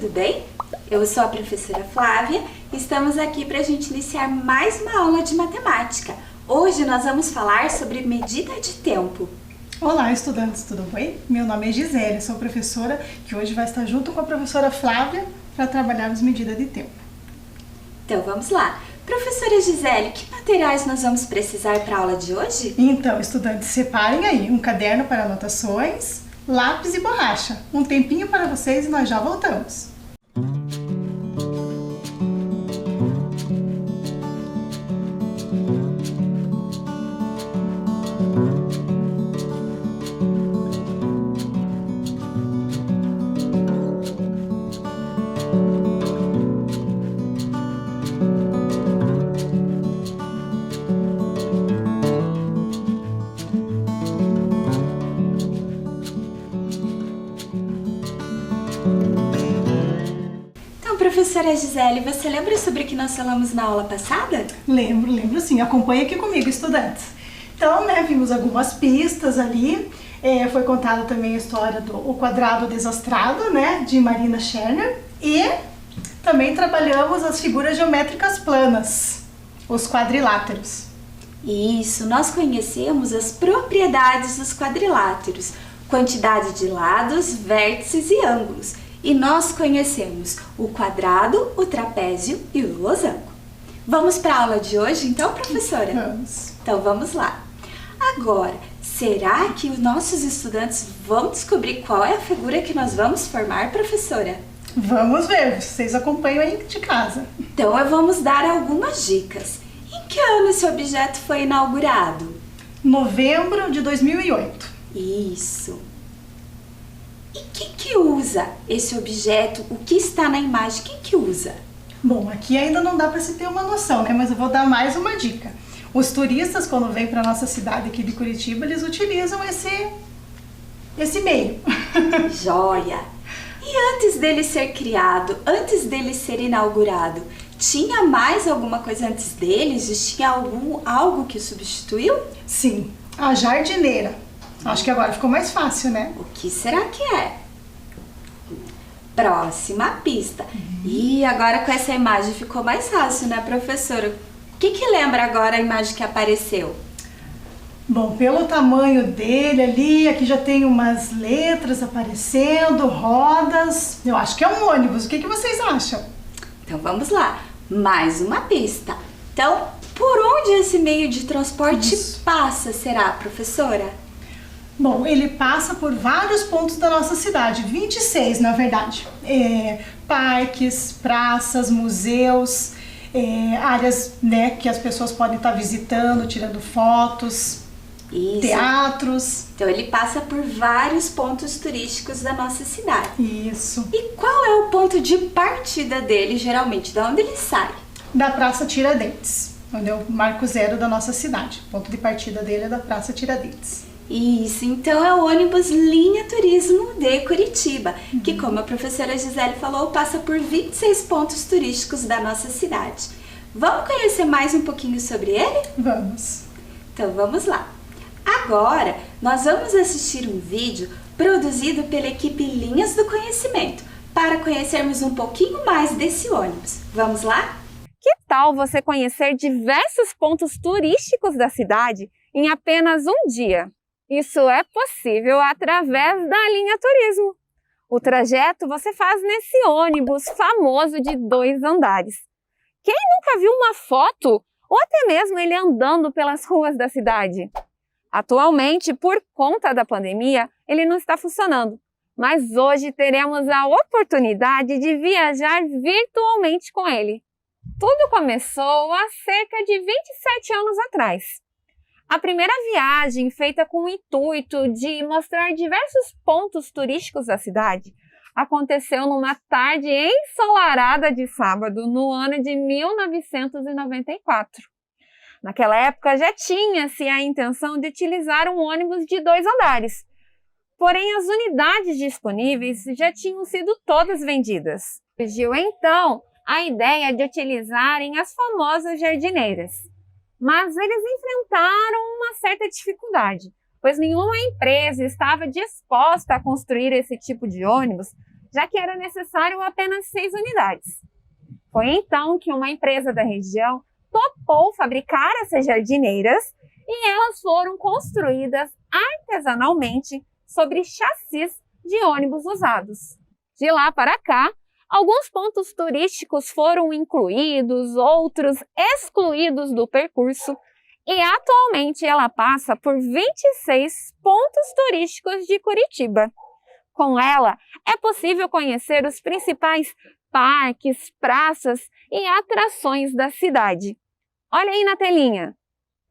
tudo bem? Eu sou a professora Flávia e estamos aqui para a gente iniciar mais uma aula de matemática. Hoje nós vamos falar sobre medida de tempo. Olá, estudantes, tudo bem? Meu nome é Gisele, sou professora que hoje vai estar junto com a professora Flávia para trabalharmos medida de tempo. Então vamos lá. Professora Gisele, que materiais nós vamos precisar para a aula de hoje? Então, estudantes, separem aí um caderno para anotações, lápis e borracha. Um tempinho para vocês e nós já voltamos. Professora Gisele, você lembra sobre o que nós falamos na aula passada? Lembro sim. Acompanhe aqui comigo, estudantes. Então, vimos algumas pistas ali. Foi contada também a história do O Quadrado Desastrado, de Marina Scherner. E também trabalhamos as figuras geométricas planas, os quadriláteros. Isso, nós conhecemos as propriedades dos quadriláteros, quantidade de lados, vértices e ângulos. E nós conhecemos o quadrado, o trapézio e o losango. Vamos para a aula de hoje, então, professora? Vamos. Então, vamos lá. Agora, será que os nossos estudantes vão descobrir qual é a figura que nós vamos formar, professora? Vamos ver, vocês acompanham aí de casa. Então, vamos dar algumas dicas. Em que ano esse objeto foi inaugurado? Novembro de 2008. Isso. E quem que usa esse objeto? O que está na imagem? Quem que usa? Bom, aqui ainda não dá para se ter uma noção, mas eu vou dar mais uma dica. Os turistas, quando vêm para nossa cidade aqui de Curitiba, eles utilizam esse meio. Joia! E antes dele ser criado, antes dele ser inaugurado, tinha mais alguma coisa antes dele? Existia algo que substituiu? Sim, a jardineira. Acho que agora ficou mais fácil, né? O que será que é? Próxima pista. E agora com essa imagem ficou mais fácil, né, professora? O que lembra agora a imagem que apareceu? Bom, pelo tamanho dele ali, aqui já tem umas letras aparecendo, rodas. Eu acho que é um ônibus. O que vocês acham? Então vamos lá. Mais uma pista. Então, por onde esse meio de transporte passa, será, professora? Bom, ele passa por vários pontos da nossa cidade, 26 na verdade. Parques, praças, museus, áreas que as pessoas podem estar visitando, tirando fotos, Isso. Teatros. Então ele passa por vários pontos turísticos da nossa cidade. Isso. E qual é o ponto de partida dele, geralmente? De onde ele sai? Da Praça Tiradentes, onde é o marco zero da nossa cidade. O ponto de partida dele é da Praça Tiradentes. Isso, então é o ônibus Linha Turismo de Curitiba, que, como a professora Gisele falou, passa por 26 pontos turísticos da nossa cidade. Vamos conhecer mais um pouquinho sobre ele? Vamos. Então vamos lá. Agora nós vamos assistir um vídeo produzido pela equipe Linhas do Conhecimento, para conhecermos um pouquinho mais desse ônibus. Vamos lá? Que tal você conhecer diversos pontos turísticos da cidade em apenas um dia? Isso é possível através da Linha Turismo. O trajeto você faz nesse ônibus famoso de 2 andares. Quem nunca viu uma foto ou até mesmo ele andando pelas ruas da cidade? Atualmente, por conta da pandemia, ele não está funcionando. Mas hoje teremos a oportunidade de viajar virtualmente com ele. Tudo começou há cerca de 27 anos atrás. A primeira viagem, feita com o intuito de mostrar diversos pontos turísticos da cidade, aconteceu numa tarde ensolarada de sábado, no ano de 1994. Naquela época já tinha-se a intenção de utilizar um ônibus de 2 andares, porém as unidades disponíveis já tinham sido todas vendidas. Surgiu então a ideia de utilizarem as famosas jardineiras. Mas eles enfrentaram uma certa dificuldade, pois nenhuma empresa estava disposta a construir esse tipo de ônibus, já que era necessário apenas 6 unidades. Foi então que uma empresa da região topou fabricar essas jardineiras e elas foram construídas artesanalmente sobre chassis de ônibus usados. De lá para cá, alguns pontos turísticos foram incluídos, outros excluídos do percurso, e atualmente ela passa por 26 pontos turísticos de Curitiba. Com ela, é possível conhecer os principais parques, praças e atrações da cidade. Olha aí na telinha.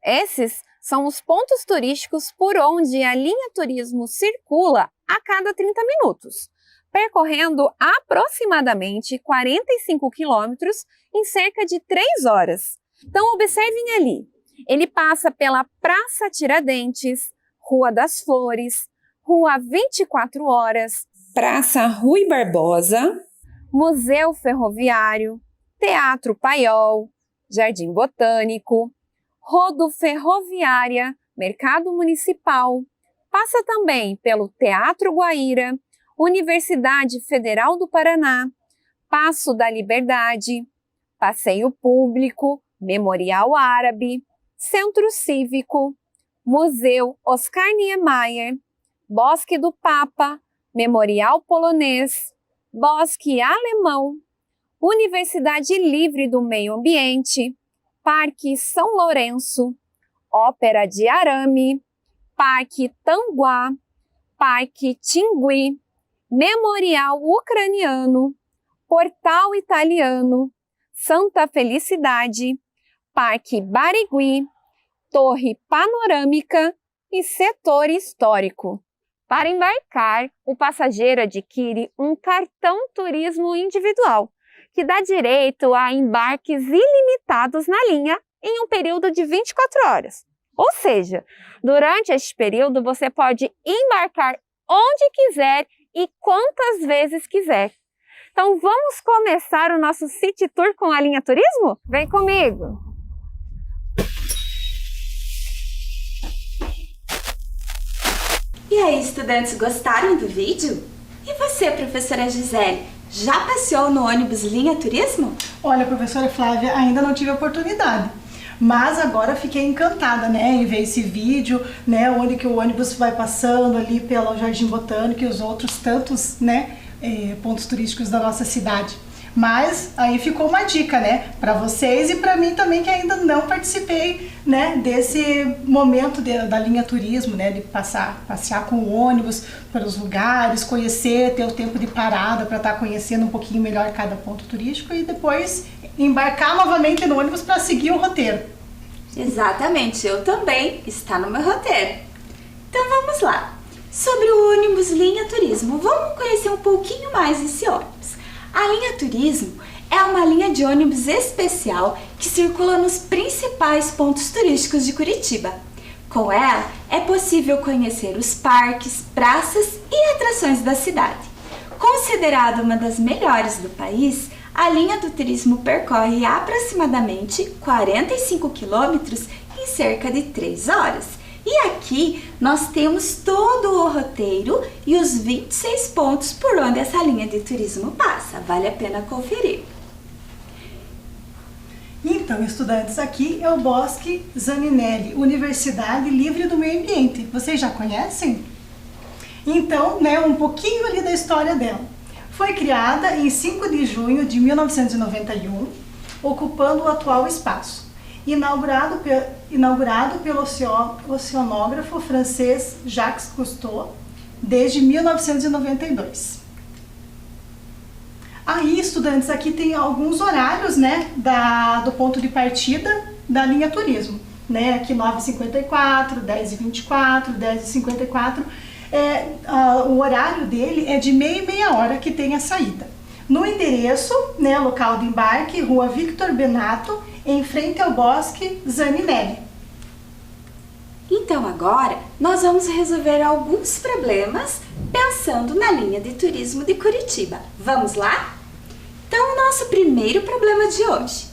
Esses são os pontos turísticos por onde a linha turismo circula a cada 30 minutos, percorrendo aproximadamente 45 quilômetros em cerca de 3 horas. Então observem ali, ele passa pela Praça Tiradentes, Rua das Flores, Rua 24 Horas, Praça Rui Barbosa, Museu Ferroviário, Teatro Paiol, Jardim Botânico, Rodoferroviária, Mercado Municipal, passa também pelo Teatro Guaíra, Universidade Federal do Paraná, Paço da Liberdade, Passeio Público, Memorial Árabe, Centro Cívico, Museu Oscar Niemeyer, Bosque do Papa, Memorial Polonês, Bosque Alemão, Universidade Livre do Meio Ambiente, Parque São Lourenço, Ópera de Arame, Parque Tanguá, Parque Tingui, Memorial Ucraniano, Portal Italiano, Santa Felicidade, Parque Barigui, Torre Panorâmica e Setor Histórico. Para embarcar, o passageiro adquire um cartão turismo individual, que dá direito a embarques ilimitados na linha em um período de 24 horas. Ou seja, durante este período você pode embarcar onde quiser e quantas vezes quiser. Então vamos começar o nosso City Tour com a linha turismo? Vem comigo! E aí, estudantes, gostaram do vídeo? E você, professora Gisele, já passeou no ônibus Linha Turismo? Olha, professora Flávia, ainda não tive a oportunidade, mas agora fiquei encantada, né, em ver esse vídeo, né, onde que o ônibus vai passando ali pelo Jardim Botânico e os outros tantos, né, pontos turísticos da nossa cidade. Mas aí ficou uma dica, né, para vocês e para mim também, que ainda não participei, né, desse momento da linha turismo, né, de passear com o ônibus pelos lugares, conhecer, ter o tempo de parada para estar conhecendo um pouquinho melhor cada ponto turístico e depois embarcar novamente no ônibus para seguir o roteiro. Exatamente, eu também, está no meu roteiro. Então vamos lá. Sobre o ônibus Linha Turismo, vamos conhecer um pouquinho mais esse ônibus. A linha turismo é uma linha de ônibus especial que circula nos principais pontos turísticos de Curitiba. Com ela, é possível conhecer os parques, praças e atrações da cidade. Considerada uma das melhores do país, a linha do turismo percorre aproximadamente 45 quilômetros em cerca de 3 horas. E aqui nós temos todo o roteiro e os 26 pontos por onde essa linha de turismo passa. Vale a pena conferir. Então, estudantes, aqui é o Bosque Zaninelli, Universidade Livre do Meio Ambiente. Vocês já conhecem? Então, né, um pouquinho ali da história dela. Foi criada em 5 de junho de 1991, ocupando o atual espaço. Inaugurado pelo oceanógrafo francês Jacques Cousteau desde 1992. Aí, estudantes, aqui tem alguns horários, né, do ponto de partida da linha turismo, né, aqui 9h54, 10h24, 10h54, o horário dele é de meia e meia hora que tem a saída. No endereço, né, local de embarque, Rua Victor Benato, em frente ao Bosque Zaninelli. Então agora nós vamos resolver alguns problemas pensando na linha de turismo de Curitiba. Vamos lá? Então o nosso primeiro problema de hoje.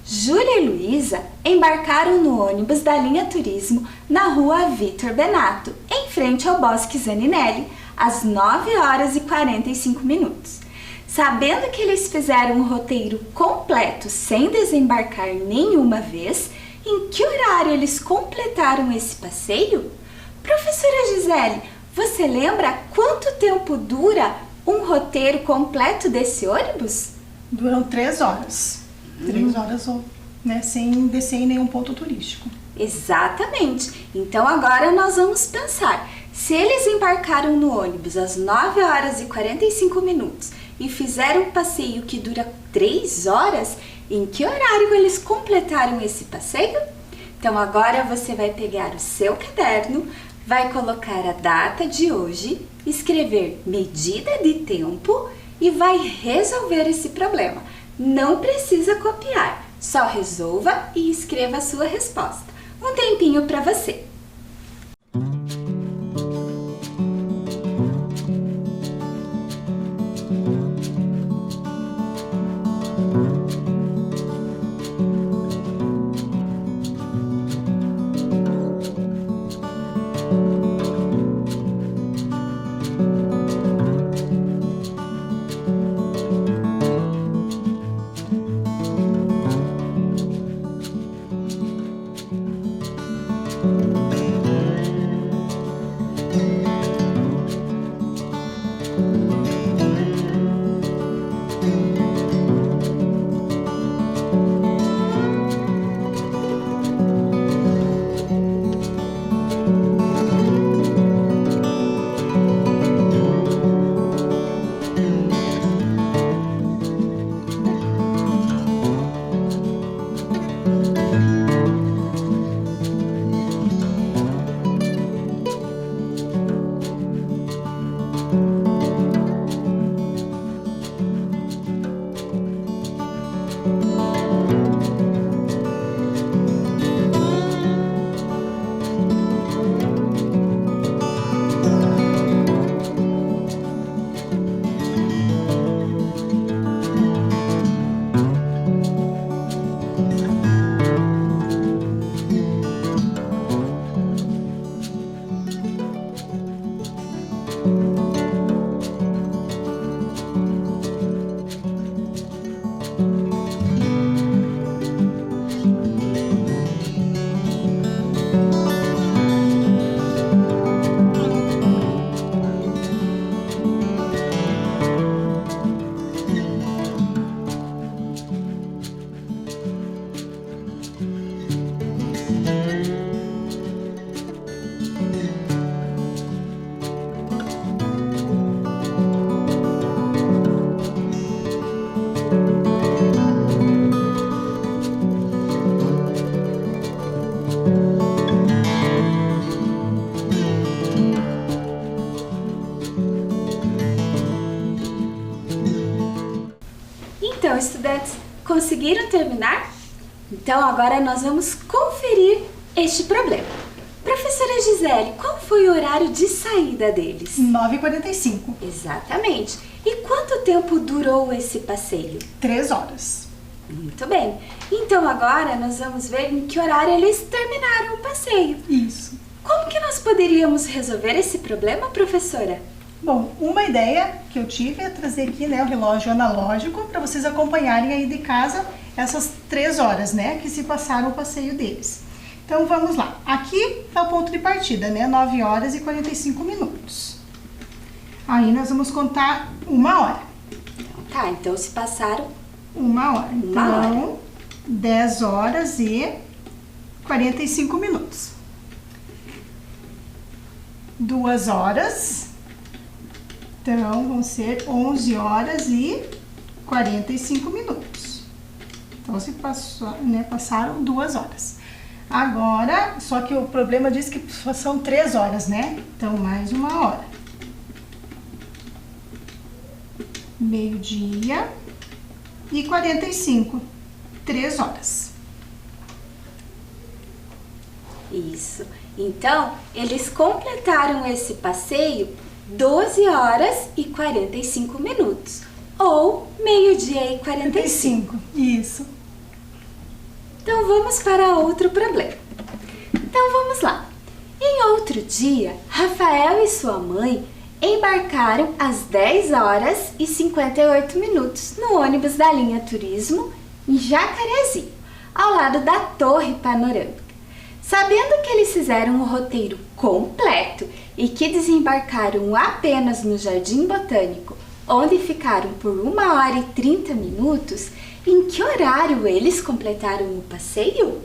Júlia e Luísa embarcaram no ônibus da linha turismo na Rua Victor Benato, em frente ao Bosque Zaninelli, às 9 horas e 45 minutos. Sabendo que eles fizeram um roteiro completo sem desembarcar nenhuma vez, em que horário eles completaram esse passeio? Professora Gisele, você lembra quanto tempo dura um roteiro completo desse ônibus? Duram 3 horas. 3 horas, né, sem descer em nenhum ponto turístico. Exatamente. Então agora nós vamos pensar. Se eles embarcaram no ônibus às 9 horas e 45 minutos e fizeram um passeio que dura 3 horas, em que horário eles completaram esse passeio? Então agora você vai pegar o seu caderno, vai colocar a data de hoje, escrever medida de tempo e vai resolver esse problema. Não precisa copiar, só resolva e escreva a sua resposta. Um tempinho para você. Então, estudantes, conseguiram terminar? Então, agora nós vamos conferir este problema. Professora Gisele, qual foi o horário de saída deles? 9h45. Exatamente. E quanto tempo durou esse passeio? 3 horas. Muito bem. Então, agora nós vamos ver em que horário eles terminaram o passeio. Isso. Como que nós poderíamos resolver esse problema, professora? Bom, uma ideia que eu tive é trazer aqui, né, o relógio analógico para vocês acompanharem aí de casa essas 3 horas, né, que se passaram o passeio deles. Então vamos lá. Aqui está o ponto de partida, né, 9 horas e 45 minutos. Aí nós vamos contar 1 hora. Tá, então se passaram 1 hora. Então, 10 horas e 45 minutos. 2 horas. Então, vão ser 11 horas e 45 minutos. Então, se passou, né, passaram 2 horas. Agora, só que o problema diz que são 3 horas, né? Então, mais 1 hora. Meio-dia e 45. 3 horas. Isso. Então, eles completaram esse passeio 12 horas e 45 minutos, ou meio-dia e 45. Isso. Então, vamos para outro problema. Então, vamos lá. Em outro dia, Rafael e sua mãe embarcaram às 10 horas e 58 minutos no ônibus da linha Turismo em Jacarezinho, ao lado da Torre Panorâmica. Sabendo que eles fizeram o roteiro completo e que desembarcaram apenas no Jardim Botânico, onde ficaram por 1 hora e 30 minutos, em que horário eles completaram o passeio?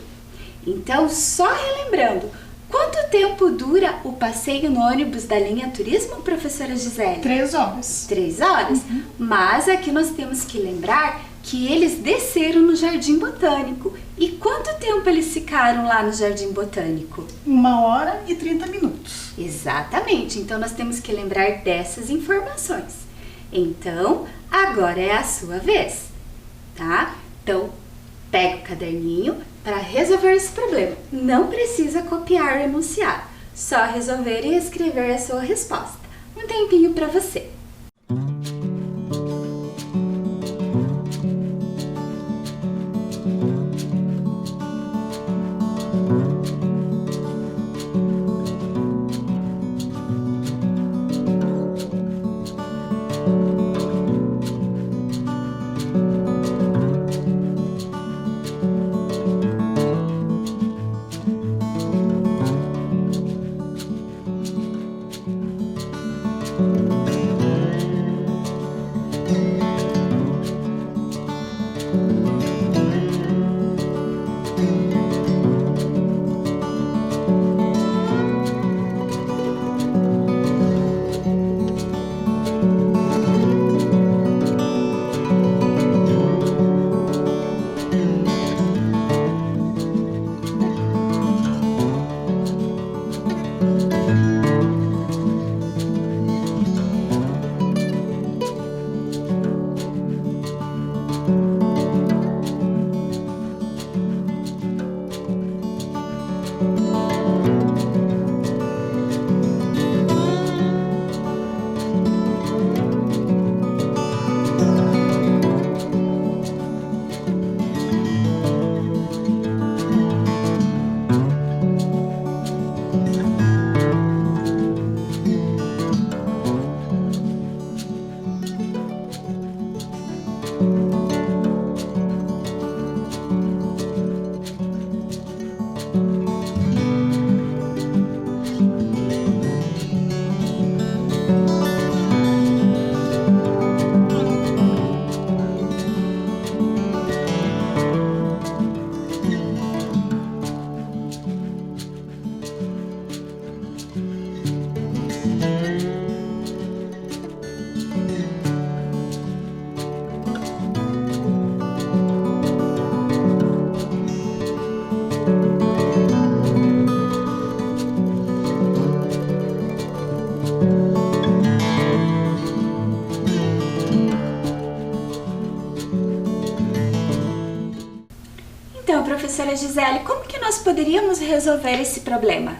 Então, só relembrando, quanto tempo dura o passeio no ônibus da linha Turismo, professora Gisele? 3 horas. 3 horas? Mas aqui nós temos que lembrar que eles desceram no Jardim Botânico. E quanto tempo eles ficaram lá no Jardim Botânico? 1 hora e 30 minutos. Exatamente, então nós temos que lembrar dessas informações. Então, agora é a sua vez, tá? Então, pega o caderninho para resolver esse problema. Não precisa copiar o enunciado, só resolver e escrever a sua resposta. Um tempinho para você. Então, professora Gisele, como que nós poderíamos resolver esse problema?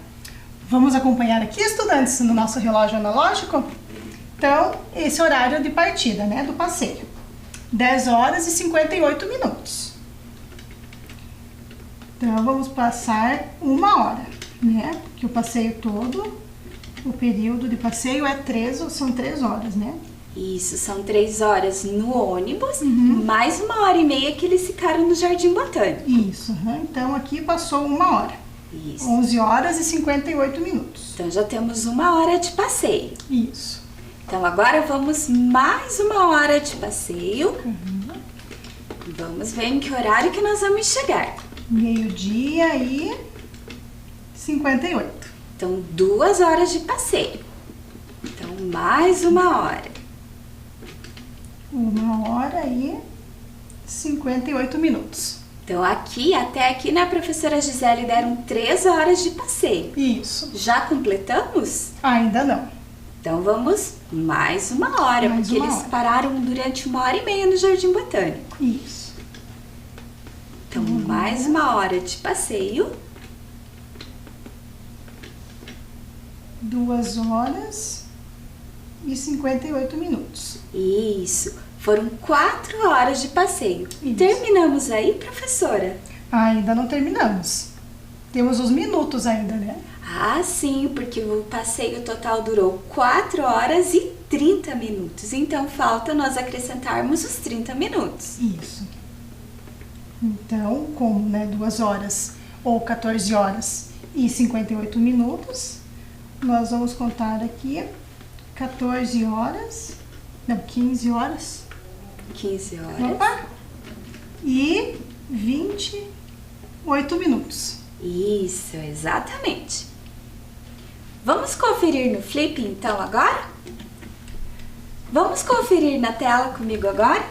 Vamos acompanhar aqui, estudantes, no nosso relógio analógico? Então, esse horário de partida, né, do passeio. 10 horas e 58 minutos. Então, vamos passar 1 hora, né? Porque o passeio todo, o período de passeio são 3 horas, né? Isso, são 3 horas no ônibus, mais 1 hora e meia que eles ficaram no Jardim Botânico. Isso, então aqui passou 1 hora. Isso. 11 horas e 58 minutos. Então já temos 1 hora de passeio. Isso. Então agora vamos mais 1 hora de passeio. Vamos ver em que horário que nós vamos chegar. 12h e 58. Então 2 horas de passeio. Então mais 1 hora. 1 hora e 58 minutos. Então até aqui, né, professora Gisele, deram 3 horas de passeio. Isso. Já completamos? Ainda não. Então vamos mais 1 hora, Mais porque 1 eles hora. pararam durante 1 hora e meia no Jardim Botânico. Isso. Então mais 1 hora de passeio. 2 horas e 58 minutos. Isso. Foram 4 horas de passeio. Isso. Terminamos aí, professora? Ainda não terminamos. Temos os minutos ainda, né? Ah, sim, porque o passeio total durou 4 horas e 30 minutos. Então, falta nós acrescentarmos os 30 minutos. Isso. Então, como, né, 2 horas ou 14 horas e 58 minutos, nós vamos contar aqui 14 horas, não, 15 horas. 15 horas. Opa! E 28 minutos. Isso, exatamente. Vamos conferir no Flip, então, agora? Vamos conferir na tela comigo agora?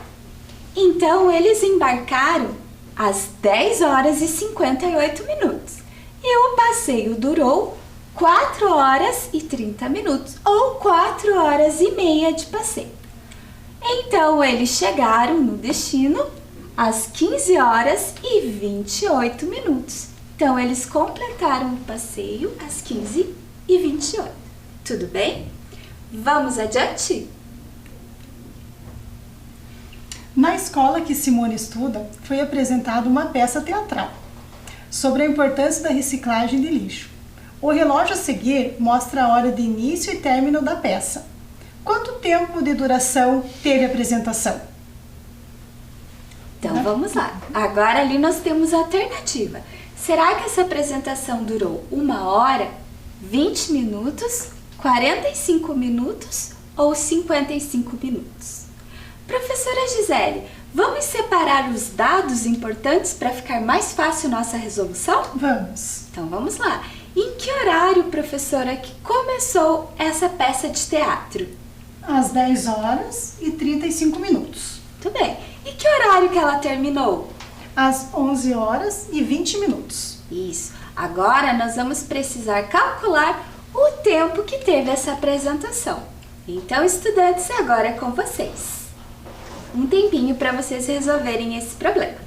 Então, eles embarcaram às 10 horas e 58 minutos. E o passeio durou 4 horas e 30 minutos, ou 4 horas e meia de passeio. Então, eles chegaram no destino às 15 horas e 28 minutos. Então, eles completaram o passeio às 15h28. Tudo bem? Vamos adiante? Na escola que Simone estuda, foi apresentada uma peça teatral sobre a importância da reciclagem de lixo. O relógio a seguir mostra a hora de início e término da peça. Quanto tempo de duração teve a apresentação? Então, vamos lá. Agora ali nós temos a alternativa. Será que essa apresentação durou 1 hora, 20 minutos, 45 minutos ou 55 minutos? Professora Gisele, vamos separar os dados importantes para ficar mais fácil nossa resolução? Vamos. Então vamos lá. Em que horário, professora, que começou essa peça de teatro? Às 10 horas e 35 minutos. Tudo bem. E que horário que ela terminou? Às 11 horas e 20 minutos. Isso. Agora nós vamos precisar calcular o tempo que teve essa apresentação. Então, estudantes, agora é com vocês. Um tempinho para vocês resolverem esse problema.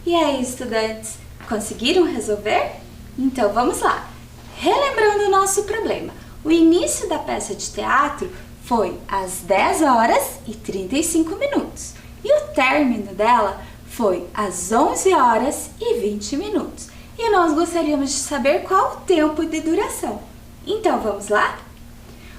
E aí, estudantes, conseguiram resolver? Então vamos lá. Relembrando o nosso problema, o início da peça de teatro foi às 10 horas e 35 minutos e o término dela foi às 11 horas e 20 minutos. E nós gostaríamos de saber qual o tempo de duração. Então vamos lá?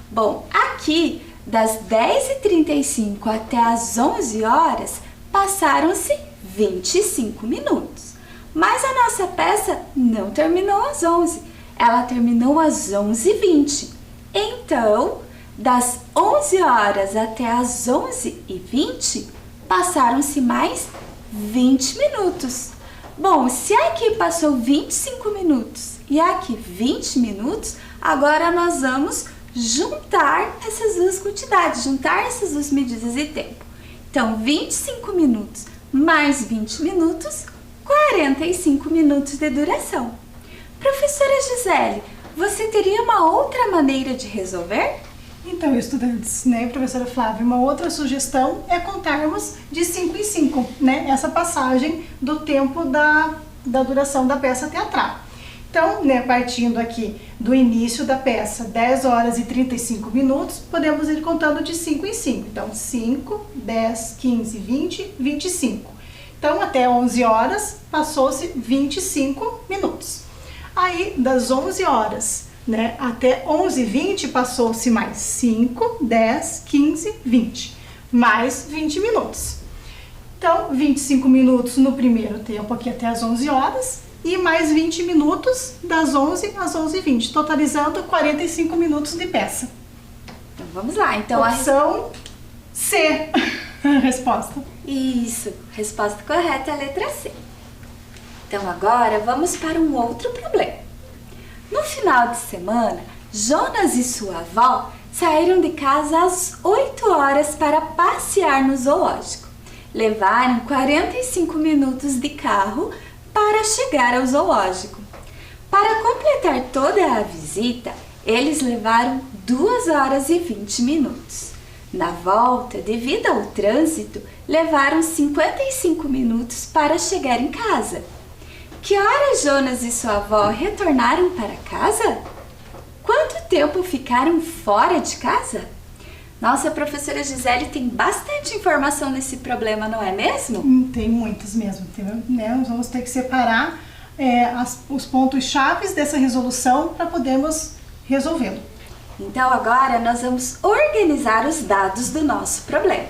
Bom, aqui das 10h35 até as 11 horas passaram-se 25 minutos. Mas a nossa peça não terminou às 11, ela terminou às 11h20. Então, das 11 horas até as 11h20, passaram-se mais 20 minutos. Bom, se aqui passou 25 minutos e aqui 20 minutos, agora nós vamos juntar essas duas quantidades, juntar essas duas medidas de tempo. Então, 25 minutos mais 20 minutos, 45 minutos de duração. Professora Gisele, você teria uma outra maneira de resolver? Então, estudantes, né, professora Flávia, uma outra sugestão é contarmos de 5 em 5, né, essa passagem do tempo da duração da peça teatral. Então, né, partindo aqui do início da peça, 10 horas e 35 minutos, podemos ir contando de 5 em 5. Então, 5, 10, 15, 20, 25. Então, até 11 horas, passou-se 25 minutos. Aí, das 11 horas, né, até 11h20, passou-se mais 5, 10, 15, 20. Mais 20 minutos. Então, 25 minutos no primeiro tempo, aqui até as 11 horas. E mais 20 minutos das 11 às 11h20, totalizando 45 minutos de peça. Então, vamos lá. Então, opção C, a resposta. Isso, resposta correta é a letra C. Então, agora vamos para um outro problema. No final de semana, Jonas e sua avó saíram de casa às 8 horas para passear no zoológico. Levaram 45 minutos de carro para chegar ao zoológico. Para completar toda a visita, eles levaram 2 horas e 20 minutos. Na volta, devido ao trânsito, levaram 55 minutos para chegar em casa. Que horas Jonas e sua avó retornaram para casa? Quanto tempo ficaram fora de casa? Nossa, a professora Gisele tem bastante informação nesse problema, não é mesmo? Tem muitos mesmo, entendeu? Nós vamos ter que separar os pontos chaves dessa resolução para podermos resolvê-lo. Então agora nós vamos organizar os dados do nosso problema.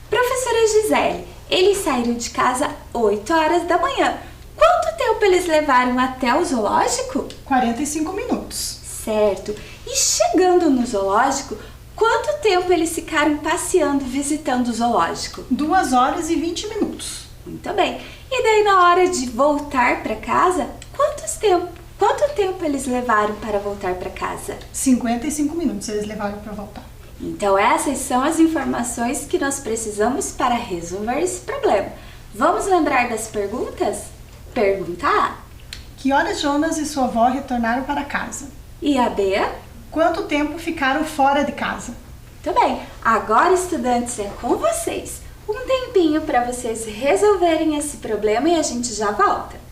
Professora Gisele, eles saíram de casa 8 horas da manhã. Quanto tempo eles levaram até o zoológico? 45 minutos. Certo. E chegando no zoológico, quanto tempo eles ficaram passeando, visitando o zoológico? 2 horas e 20 minutos. Muito bem. E daí na hora de voltar para casa, quanto tempo eles levaram para voltar para casa? 55 minutos eles levaram para voltar. Então essas são as informações que nós precisamos para resolver esse problema. Vamos lembrar das perguntas? Pergunta A. Que horas Jonas e sua avó retornaram para casa? E a B? Quanto tempo ficaram fora de casa? Muito bem. Agora, estudantes, é com vocês. Um tempinho para vocês resolverem esse problema e a gente já volta.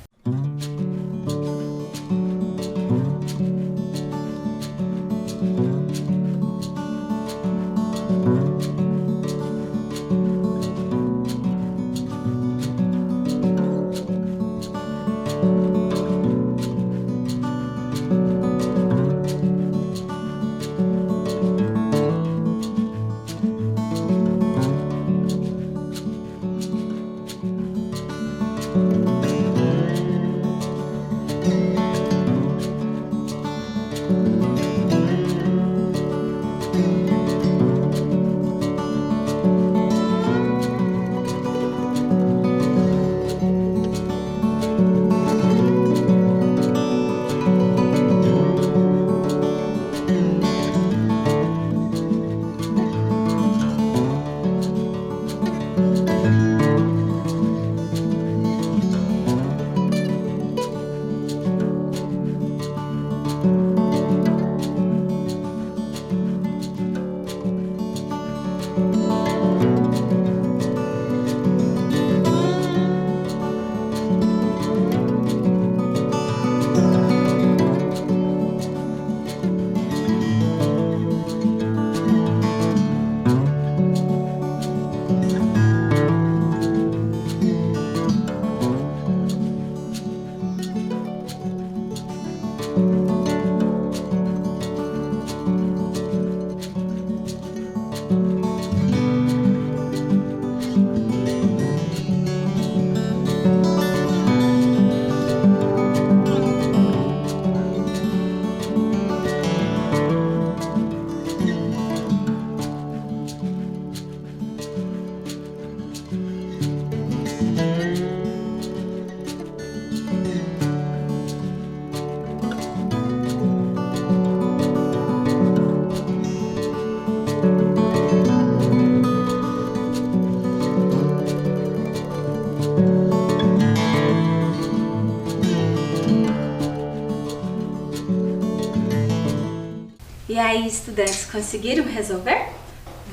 aí, estudantes, conseguiram resolver?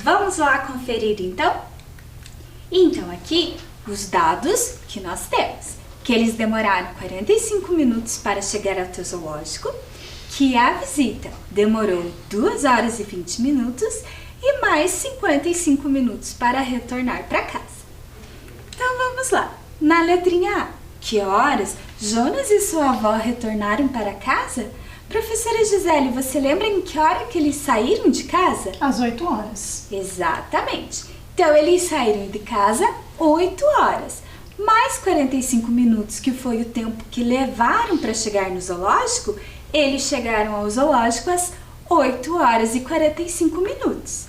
Vamos lá conferir então? Então, aqui, os dados que nós temos. Que eles demoraram 45 minutos para chegar até o zoológico, que a visita demorou 2 horas e 20 minutos e mais 55 minutos para retornar para casa. Então, vamos lá. Na letrinha A, que horas Jonas e sua avó retornaram para casa? Professora Gisele, você lembra em que hora que eles saíram de casa? Às 8 horas. Exatamente. Então, eles saíram de casa 8 horas. Mais 45 minutos, que foi o tempo que levaram para chegar no zoológico, eles chegaram ao zoológico às 8 horas e 45 minutos.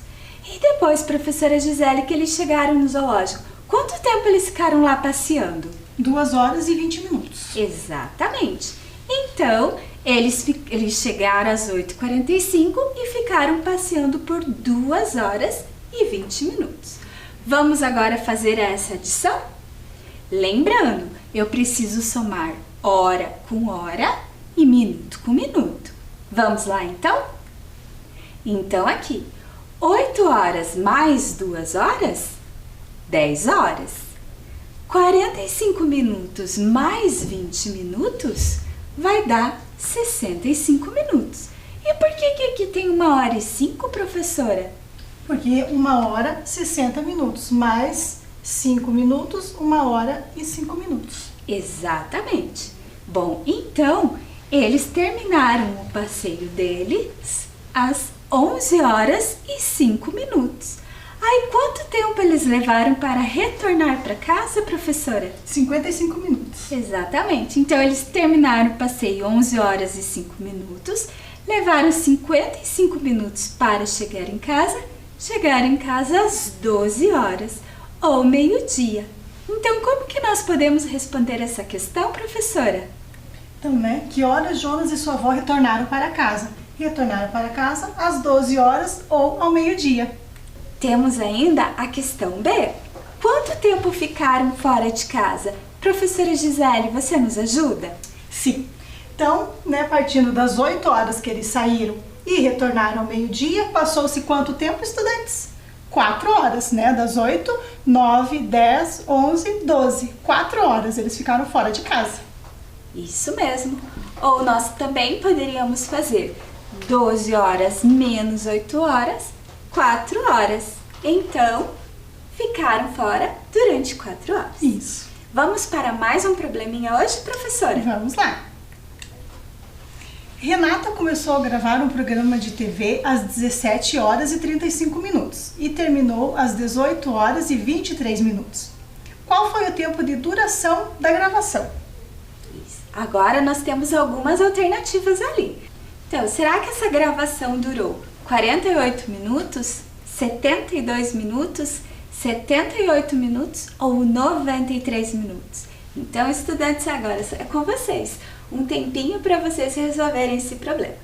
E depois, professora Gisele, que eles chegaram no zoológico, quanto tempo eles ficaram lá passeando? 2 horas e 20 minutos. Exatamente. Então, eles chegaram às 8h45 e ficaram passeando por 2 horas e 20 minutos. Vamos agora fazer essa adição? Lembrando, eu preciso somar hora com hora e minuto com minuto. Vamos lá então? Então aqui, 8 horas mais 2 horas, 10 horas. 45 minutos mais 20 minutos vai dar 65 minutos. E por que aqui tem 1 hora e 5, professora? Porque 1 hora, 60 minutos, mais 5 minutos, 1 hora e 5 minutos. Exatamente. Bom, então, eles terminaram o passeio deles às 11 horas e 5 minutos. Aí, quanto tempo eles levaram para retornar para casa, professora? 55 minutos. Exatamente. Então, eles terminaram o passeio 11 horas e 5 minutos, levaram 55 minutos para chegar em casa, chegaram em casa às 12 horas. Ou meio-dia. Então, como que nós podemos responder essa questão, professora? Então, né, que horas Jonas e sua avó retornaram para casa? Retornaram para casa às 12 horas ou ao meio-dia. Temos ainda a questão B. Quanto tempo ficaram fora de casa? Professora Gisele, você nos ajuda? Sim. Então, né, partindo das 8 horas que eles saíram e retornaram ao meio-dia, passou-se quanto tempo, estudantes? 4 horas, né? Das 8, 9, 10, 11, 12. 4 horas eles ficaram fora de casa. Isso mesmo. Ou nós também poderíamos fazer 12 horas menos 8 horas, 4 horas. Então, ficaram fora durante 4 horas. Isso. Vamos para mais um probleminha hoje, professora? Vamos lá. Renata começou a gravar um programa de TV às 17 horas e 35 minutos e terminou às 18 horas e 23 minutos. Qual foi o tempo de duração da gravação? Isso. Agora nós temos algumas alternativas ali. Então, será que essa gravação durou 48 minutos, 72 minutos, 78 minutos ou 93 minutos? Então, estudantes, agora é com vocês. Um tempinho para vocês resolverem esse problema.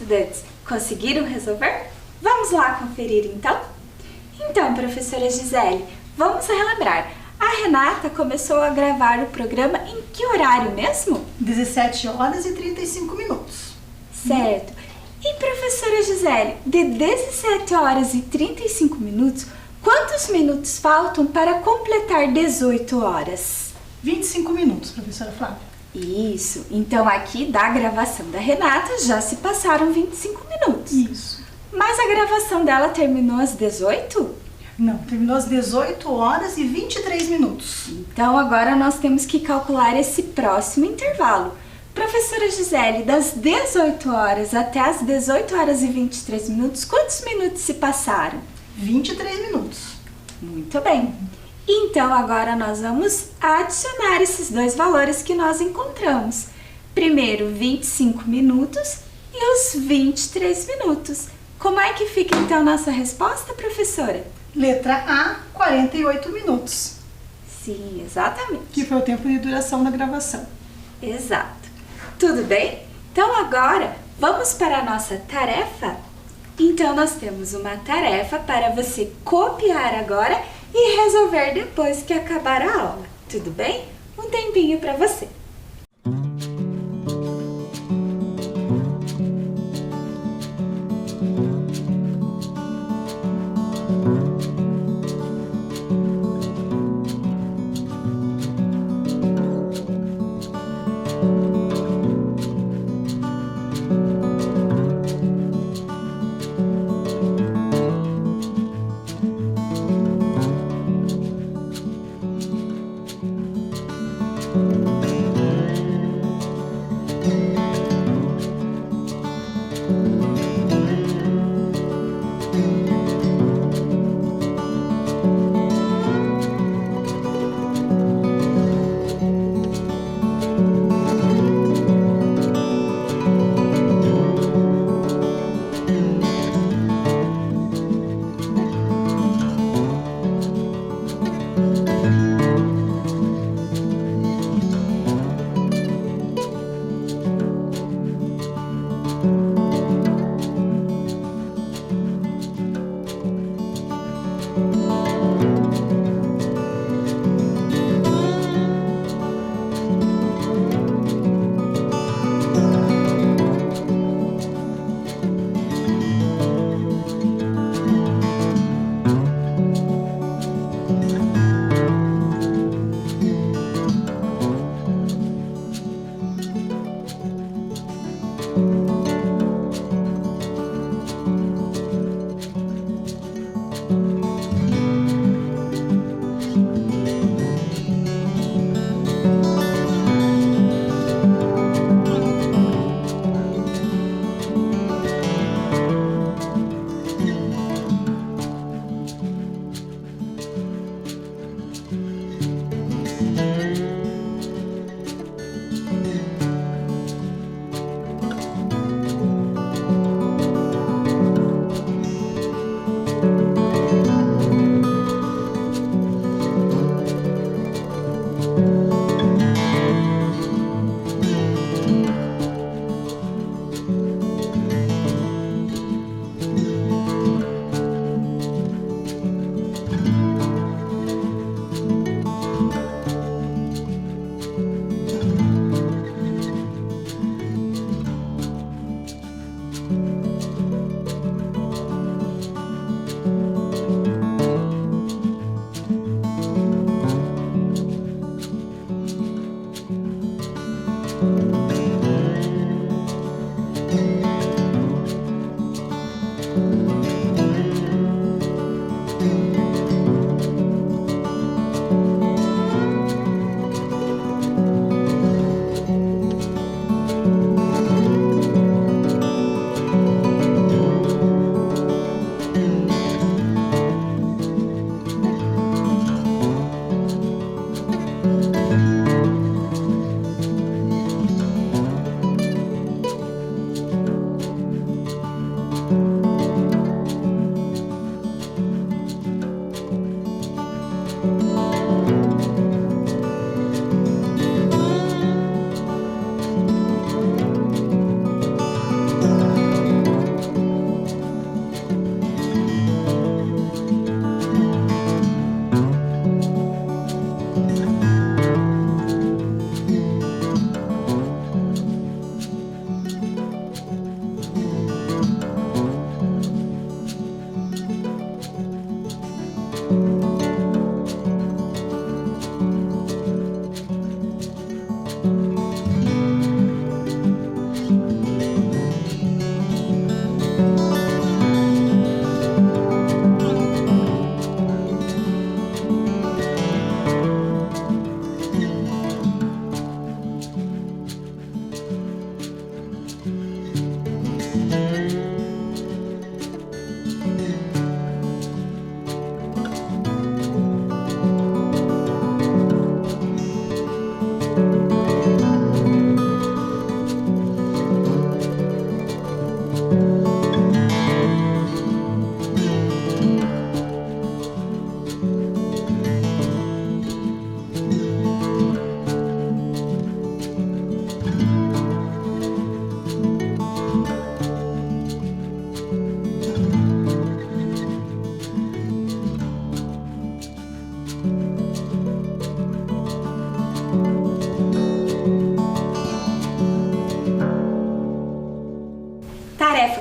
estudantes? Conseguiram resolver? Vamos lá conferir então? Então, professora Gisele, vamos relembrar. A Renata começou a gravar o programa em que horário mesmo? 17 horas e 35 minutos. Certo. E professora Gisele, de 17 horas e 35 minutos, quantos minutos faltam para completar 18 horas? 25 minutos, professora Flávia. Isso. Então aqui da gravação da Renata já se passaram 25 minutos. Isso. Mas a gravação dela terminou às 18? Não, terminou às 18 horas e 23 minutos. Então agora nós temos que calcular esse próximo intervalo. Professora Gisele, das 18 horas até as 18 horas e 23 minutos, quantos minutos se passaram? 23 minutos. Muito bem. Então agora nós vamos adicionar esses dois valores que nós encontramos. Primeiro 25 minutos e os 23 minutos. Como é que fica então nossa resposta, professora? Letra A, 48 minutos. Sim, exatamente. Que foi o tempo de duração da gravação. Exato. Tudo bem? Então agora vamos para a nossa tarefa? Então nós temos uma tarefa para você copiar agora e resolver depois que acabar a aula. Tudo bem? Um tempinho para você.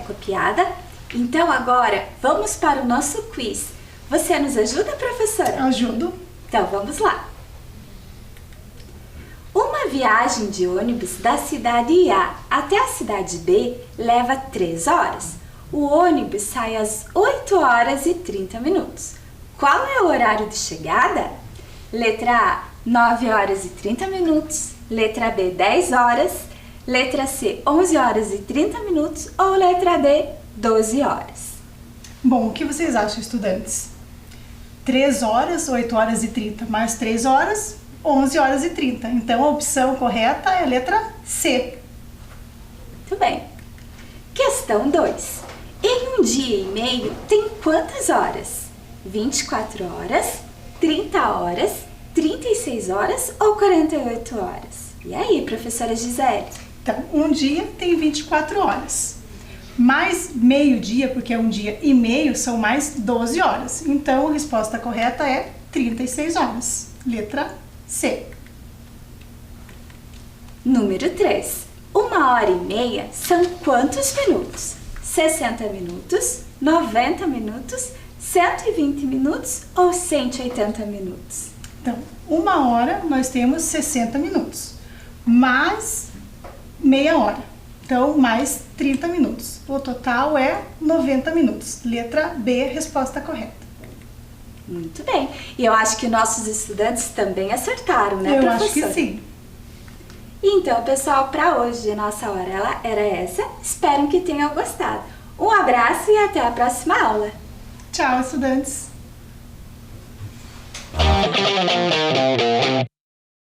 copiada? Então agora vamos para o nosso quiz. Você nos ajuda, professora? Ajudo. Então vamos lá. Uma viagem de ônibus da cidade A até a cidade B leva 3 horas. O ônibus sai às 8 horas e 30 minutos. Qual é o horário de chegada? Letra A, 9 horas e 30 minutos. Letra B, 10 horas. Letra C, 11 horas e 30 minutos. Ou letra D, 12 horas. Bom, o que vocês acham, estudantes? 3 horas, 8 horas e 30, mais 3 horas, 11 horas e 30. Então, a opção correta é a letra C. Muito bem. Questão 2. Em um dia e meio, tem quantas horas? 24 horas, 30 horas, 36 horas ou 48 horas? E aí, professora Gisele? Então, um dia tem 24 horas. Mais meio-dia, porque é um dia e meio, são mais 12 horas. Então, a resposta correta é 36 horas. Letra C. Número 3. 1h30 são quantos minutos? 60 minutos, 90 minutos, 120 minutos ou 180 minutos? Então, 1 hora nós temos 60 minutos, mais meia hora. Então, mais 30 minutos. O total é 90 minutos. Letra B, resposta correta. Muito bem. E eu acho que nossos estudantes também acertaram, né, Eu professora? acho que sim. Então, pessoal, para hoje a nossa hora era essa. Espero que tenham gostado. Um abraço e até a próxima aula. Tchau, estudantes.